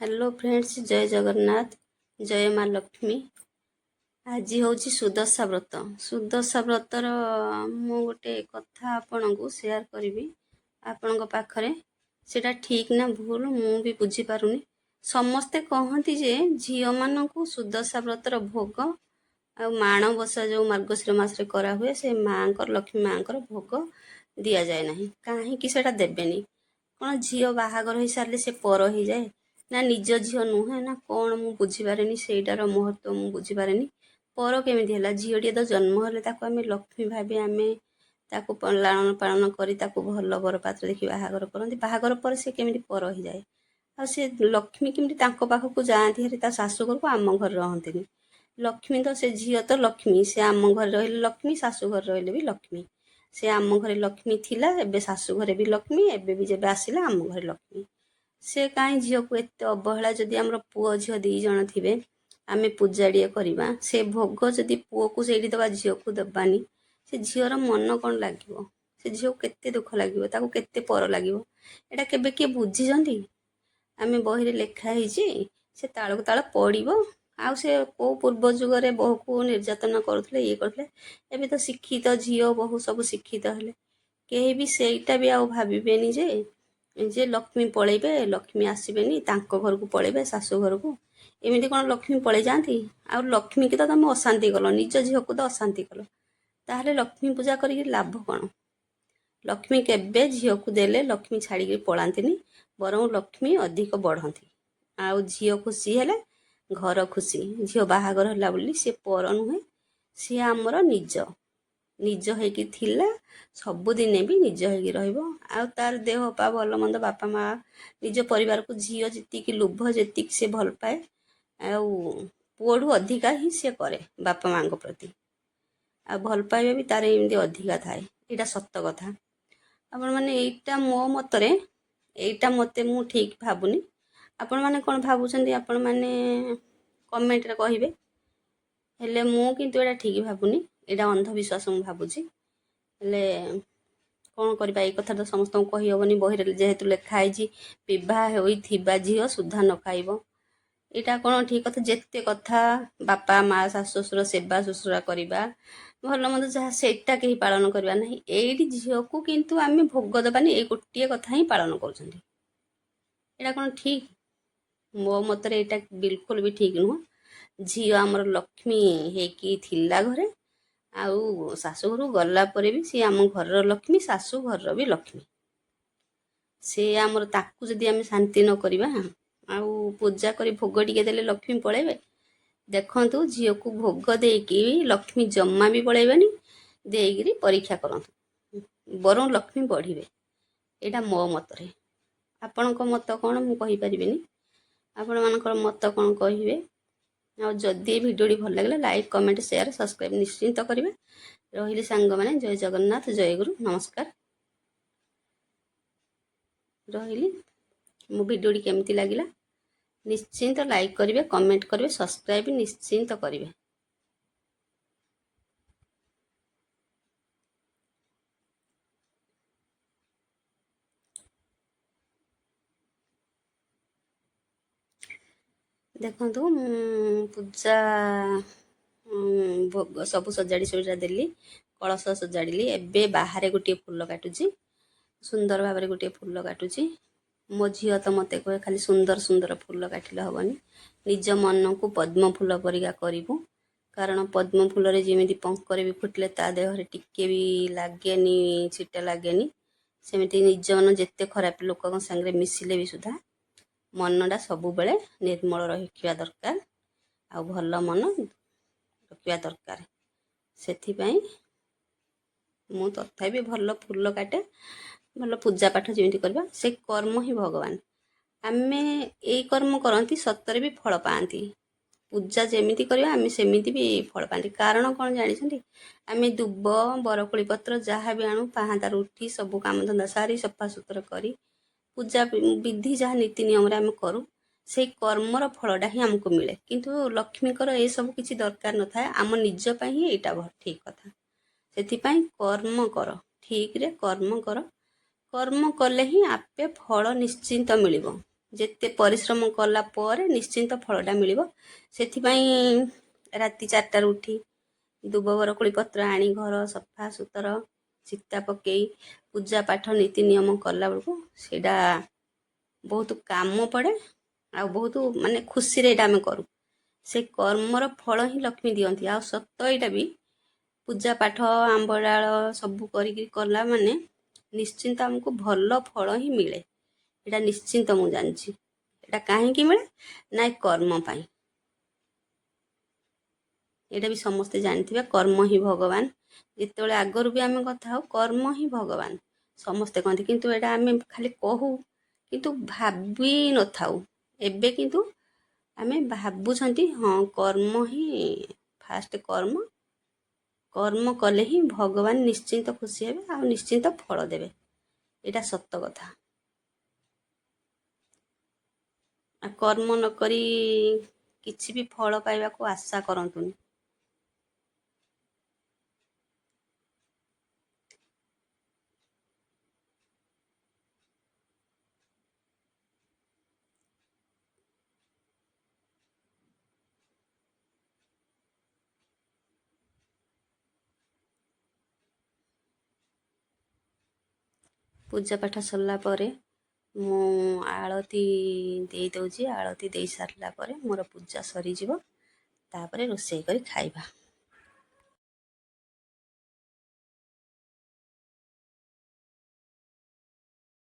Hello friends, जय जगन्नाथ, जय माँ लक्ष्मी। आज हूँ सुदशा व्रत। सुदशा व्रतर मु गोटे कथा आपको शेयर करी आपण पाखरे। सेटा ठीक ना भूल मु भी बुझी पारुनी। समस्ते कहती जे झील मानू सुदशा व्रतर भोग आ माणबसा जो मार्गशीर मास करा हुए से माँ लक्ष्मी माँ भोग दि जाए ना। कहीं देवेनि कौन झील बाहागर हो सारे से पर हो जाए ना निज झील नुहे ना कौन मु बुझीपारे सेटार महत्व मु बुझीपारे। पर केमी है झीटे तो जन्म हेले आम लक्ष्मी भावी आम ताकू लालन पालन करी भल बर पात्र देखी बाहागर करती। बाहागर पर से केमी पर हो जाए आ से लक्ष्मी केमी पाखक जाती हेरी शाशुघर को आम घर रहती। लक्ष्मी तो से झील तो लक्ष्मी से आम घर रही लक्ष्मी, शाशुघर रही भी लक्ष्मी। से आम घरे लक्ष्मी थिला, एबे शाशु घरे भी लक्ष्मी, एबे भी जब आसिला आम घरे लक्ष्मी। से कहीं झील को एत अवहेला जदि आम पुओ झील दी जन थे आम पूजाड़िए करवा से भोग जदि पुओ को से दबा झील को दबानी से झीर मन कौन लगे से झील केते दुख लगे केते पर लगे एटा केबे किए बुझी आम बही लेखाही से ताल ताल पड़ो आउ से कौ पूर्व जुगे बहु को निर्यातना करुले ये करते एबे तो शिक्षित झील बहु सब शिक्षित हेले कहीं भी सेटा भी आउ भावेनि जे लक्ष्मी पलैबे लक्ष्मी आसबेनि घर को पलैबे शाशु घर को एमती कौन लक्ष्मी पलि जाती। आ लक्ष्मी की तो तुम अशांति कल निज झील को तो अशांति कल ताहले लक्ष्मी पूजा कर लाभ कौन। लक्ष्मी केबे झील को देले लक्ष्मी छाड़ी पलांती बरं लक्ष्मी अधिक बढ़ती। आउ झील खुशी हेले घर खुशी। झील बाहागर होला बोली सी पर नुहे सी आमर निज निज होगी थिला सबुदिने भी निज होगी रहिबो। आ तार देह पा भल मंद बापा माँ निज परिवार को झील जी लोभ जी से भल पाए पुओ अधिका ही सी करे बापा माँ प्रति आ भल पाइबा भी तार एमती अधिका थाए। यहाँ सत कथा आपण मैंने यहीटा मो मतरे यहीटा मते मु ठीक भावुनी। आपण मैंने कौन भावुं आपण मैंने कमेंट रे कहिबे हेले मु किंतु एटा ठीक भावुनी। यहाँ अंधविश्वास मु भावुची हेले कौन करबा ये कथा तो समस्त कही हेबनी बही जेहेतु लिखाई बह होइथिबा झील सुधा न खाइब यहाँ कौन ठीक कथा। जेते कथा बापा माँ शाशु शशुर सेवा शुश्रूषा करवा भल मंद जहाँ सेटा कहीं पालन करवा ना ये झील को किंतु आम भोग दबानी ये गोटे कथा ही पालन कर कौन ठीक। मो मतरे यहाँ बिल्कुल भी ठीक नुह। झील आमर लक्ष्मी हेकी थिला घरे आउ शाशु घर गला परे भी सी आम घर लक्ष्मी शाशु घर भी लक्ष्मी से आमर ताकू जदि आम शांति न करवा आउ पूजा करी भोग टिके देले लक्ष्मी पलैबे। देखंतु झील को भोग देकी लक्ष्मी जम्मा भी पलैबेनी देगी परीक्षा करंतु बरं लक्ष्मी बढ़िबे। यहाँ मो मतरे आपणक मत कौन मु कहि परिबेनी। आपण मानकर मत कौन कहिबे। और जदि भिडियो भल लगे लाइक कमेंट शेयर सब्सक्राइब निश्चिंत करेंगे। रही सांग मैंने जय जगन्नाथ, जय गुरु, नमस्कार। रही मो भिडियो केमती लगिला निश्चिंत लाइक करेंगे, कमेंट करेंगे, सब्सक्राइब निश्चिंत करेंगे। देखु पूजा भोग सब सजाड़ी सुजा देली कलश सजाड़ी एबे बाहर गोटे फूल काटुची सुंदर भाव गोटे फूल काटुची। मो झील तो मत कहे खाली सुंदर सुंदर फूल काटिले हेनी निज मन को पद्म फूल परिका करूँ कारण पद्म फूल जमी पंखरे भी फुटले ता देहरे टिके भी लागेनी छिटा लागेनी सेमती निज मन जिते खराब लोक सांगे मिसिले भी सुधा मनटा सबु बेले निर्मल रखा दरकार आ भल मन रखा दरकार। सेथिपाई मु तथापि भल फूल काटे भल पूजा पाठ जमी करवा से कर्म ही भगवान आमे यही कर्म करती सतरे भी फल पाती। पूजा जमीती करवा आम सेमती भी फल पाती कारण कौन जानी आम दुब बरकोली पत्र जहाँ भी आणु पाहांतार उठी सब काम धंदा सारी सफा सुतरा करी पूजा विधि जहाँ नीति नियम आम करूँ से कर्मर फलटा ही आमको मिले किंतु लक्ष्मीकर ये सब किसी दरकार न थाए आम निजपाई ही यहाँ ठीक कथा। सेथिपाई कर्म कर ठीक रे कर्म कर कर्म कले ही आपे फल निश्चिंत मिलिबो। ଯେତେ ପରିଶ୍ରମ କଲା ପରେ ନିଶ୍ଚିନ୍ତ ଫଳଟା ମିଳିବ। ସେଥିପାଇଁ ରାତି 4ଟାରୁ ଉଠି ଦୁବ ବରକୋଳି ପତ୍ର ଆଣି ଘର ସଫା ସୁତର ଚିତା ପକେଇ ପୂଜା ପାଠ ନୀତି ନିୟମ କଲା ବେଳକୁ ସେଇଟା ବହୁତ କାମ ପଡ଼େ ଆଉ ବହୁତ ମାନେ ଖୁସିରେ ଏଇଟା ଆମେ କରୁ। ସେ କର୍ମର ଫଳ ହିଁ ଲକ୍ଷ୍ମୀ ଦିଅନ୍ତି। ଆଉ ସତ ଏଇଟା ବି ପୂଜା ପାଠ ଆମ୍ବ ଡାଳ ସବୁ କରିକି କଲା ମାନେ ନିଶ୍ଚିନ୍ତ ଆମକୁ ଭଲ ଫଳ ହିଁ ମିଳେ। ଏଇଟା ନିଶ୍ଚିନ୍ତ ମୁଁ ଜାଣିଛି। ଏଇଟା କାହିଁକି ମିଳେ ନା ଏ କର୍ମ ପାଇଁ। ଏଇଟା ବି ସମସ୍ତେ ଜାଣିଥିବେ, କର୍ମ ହିଁ ଭଗବାନ। ଯେତେବେଳେ ଆଗରୁ ବି ଆମେ କଥା ହଉ କର୍ମ ହିଁ ଭଗବାନ ସମସ୍ତେ କହନ୍ତି, କିନ୍ତୁ ଏଇଟା ଆମେ ଖାଲି କହୁ କିନ୍ତୁ ଭାବି ନଥାଉ। ଏବେ କିନ୍ତୁ ଆମେ ଭାବୁଛନ୍ତି ହଁ କର୍ମ ହିଁ ଫାଷ୍ଟ କର୍ମ କଲେ ହିଁ ଭଗବାନ ନିଶ୍ଚିନ୍ତ ଖୁସି ହେବେ ଆଉ ନିଶ୍ଚିନ୍ତ ଫଳ ଦେବେ। ଏଇଟା ସତ କଥା। ଆଉ କର୍ମ ନକରି କିଛି ବି ଫଳ ପାଇବାକୁ ଆଶା କରନ୍ତୁନି। ପୂଜା ପାଠ ସରିଲା ପରେ ମୁଁ ଆଳତି ଦେଇ ଦେଉଛି। ଆଳତି ଦେଇ ସାରିଲା ପରେ ମୋର ପୂଜା ସରିଯିବ। ତାପରେ ରୋଷେଇ କରି ଖାଇବା।